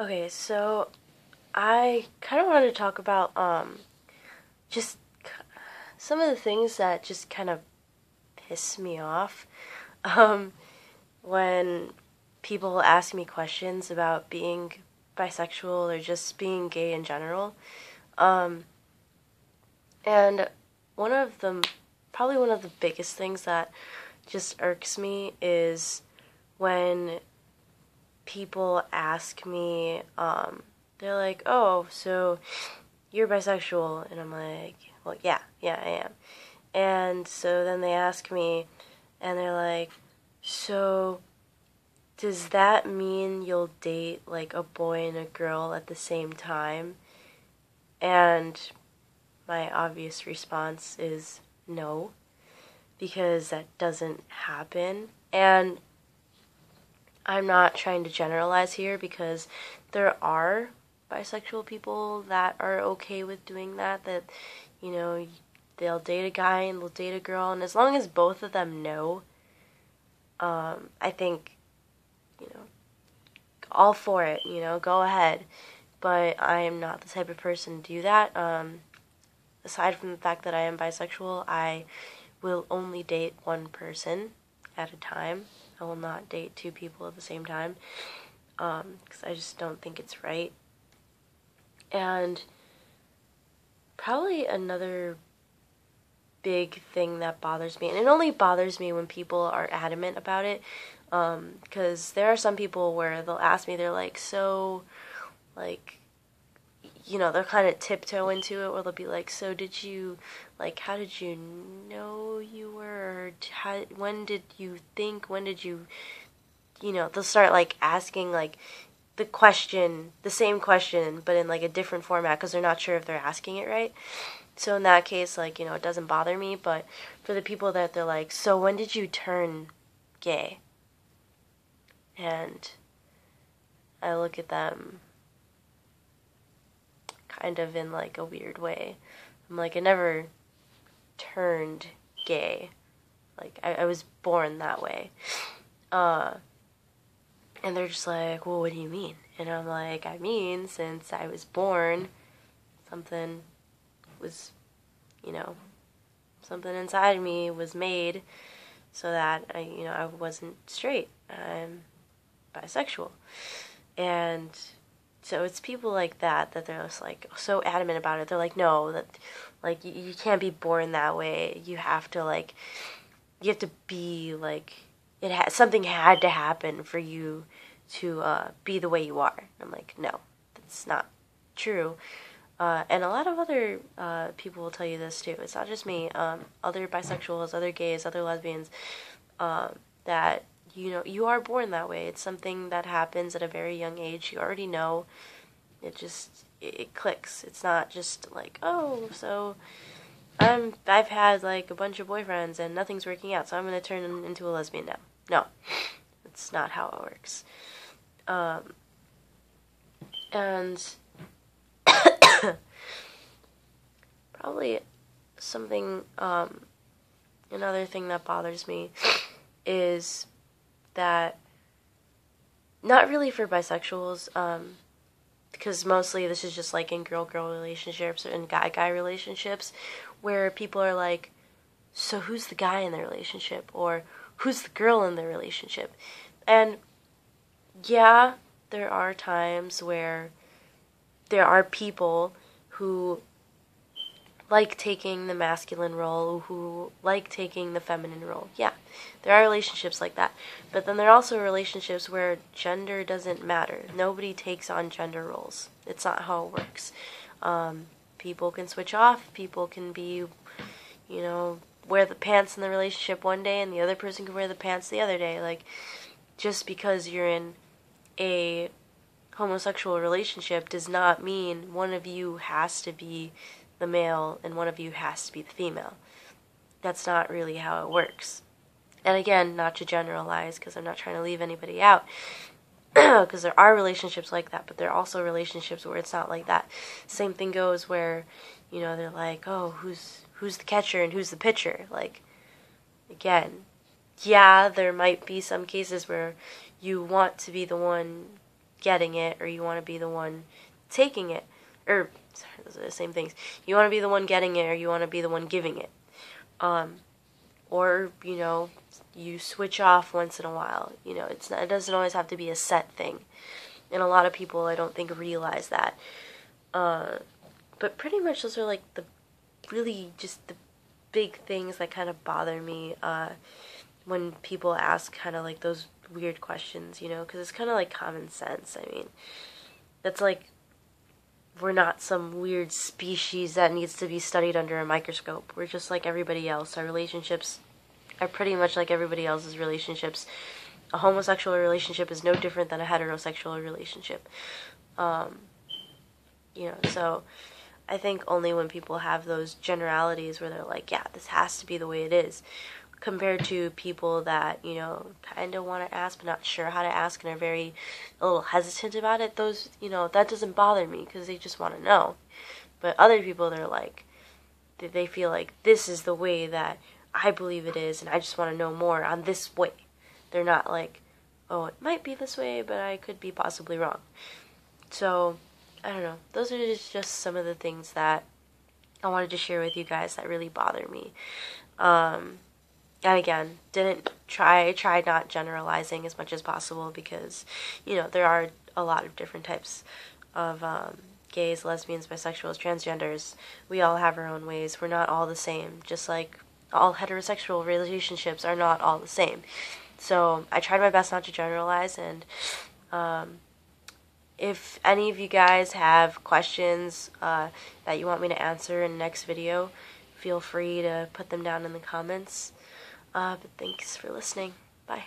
Okay, so I kind of wanted to talk about just some of the things that just kind of piss me off um when people ask me questions about being bisexual or just being gay in general. Um and one of the probably one of the biggest things that just irks me is when people ask me they're like, "Oh, so you're bisexual?" And I'm like, "Well, yeah, I am." And so then they ask me, and they're like, "So does that mean you'll date like a boy and a girl at the same time?" And my obvious response is no, because that doesn't happen. And I'm not trying to generalize here because there are bisexual people that are okay with doing that, you know, they'll date a guy and they'll date a girl, and as long as both of them know, I think, you know, all for it, go ahead. But I am not the type of person to do that. Aside from the fact that I am bisexual, I will only date one person at a time. I will not date two people at the same time, because I just don't think it's right. And probably another big thing that bothers me, and it only bothers me when people are adamant about it, because there are some people where they'll ask me, they're like, so, like, they'll kind of tiptoe into it, where they'll be like, so did you, like, how did you know you were, or when did you think, when did you, they'll start, like, asking, like, the same question, but in, like, a different format, because they're not sure if they're asking it right. So in that case, like, it doesn't bother me, but for the people that they're like, so when did you turn gay? And I look at them kind of in, like, a weird way. I'm like, I never turned gay. Like, I was born that way. And they're just like, well, what do you mean? And I'm like, I mean, since I was born, something was, you know, something inside of me was made so that I wasn't straight. I'm bisexual. And so it's people like that they're just like so adamant about it. They're like, no, that like you can't be born that way. You have to be like something had to happen for you to be the way you are. I'm like, no, that's not true. And a lot of other people will tell you this too. It's not just me. Other bisexuals, other gays, other lesbians, that you are born that way. It's something that happens at a very young age. You already know. It clicks. It's not just like, oh, so I've had like a bunch of boyfriends and nothing's working out, so I'm gonna turn into a lesbian now. No, it's not how it works. And probably something, another thing that bothers me is that, not really for bisexuals, because mostly this is just like in girl-girl relationships and guy-guy relationships, where people are like, so who's the guy in the relationship? Or who's the girl in the relationship? And yeah, there are times where there are people who like taking the masculine role, who like taking the feminine role. Yeah, there are relationships like that. But then there are also relationships where gender doesn't matter. Nobody takes on gender roles. It's not how it works. People can switch off. People can be, wear the pants in the relationship one day and the other person can wear the pants the other day. Like, just because you're in a homosexual relationship does not mean one of you has to be the male and one of you has to be the female. That's not really how it works. And again, not to generalize, because I'm not trying to leave anybody out, because there are relationships like that, but there are also relationships where it's not like that. Same thing goes where, they're like, oh, who's the catcher and who's the pitcher? Like, again, yeah, there might be some cases where you want to be the one getting it, or you want to be the one taking it, or sorry, those are the same things. You want to be the one getting it, or you want to be the one giving it. Or, you know, you switch off once in a while. You know, it doesn't always have to be a set thing. And a lot of people, I don't think, realize that. But pretty much those are like the really just the big things that kind of bother me when people ask kind of like those weird questions, you know, because it's kind of like common sense. I mean, that's like, we're not some weird species that needs to be studied under a microscope. We're just like everybody else. Our relationships are pretty much like everybody else's relationships. A homosexual relationship is no different than a heterosexual relationship. You know, so I think only when people have those generalities where they're like, yeah, this has to be the way it is, compared to people that, you know, kind of want to ask but not sure how to ask and are a little hesitant about it, those, you know, that doesn't bother me because they just want to know. But other people, they're like, they feel like this is the way that I believe it is and I just want to know more on this way. They're not like, oh, it might be this way, but I could be possibly wrong. So, I don't know. Those are just some of the things that I wanted to share with you guys that really bother me. And again, try not generalizing as much as possible because, you know, there are a lot of different types of gays, lesbians, bisexuals, transgenders. We all have our own ways. We're not all the same, just like all heterosexual relationships are not all the same. So I tried my best not to generalize, and if any of you guys have questions that you want me to answer in the next video, feel free to put them down in the comments. But thanks for listening. Bye.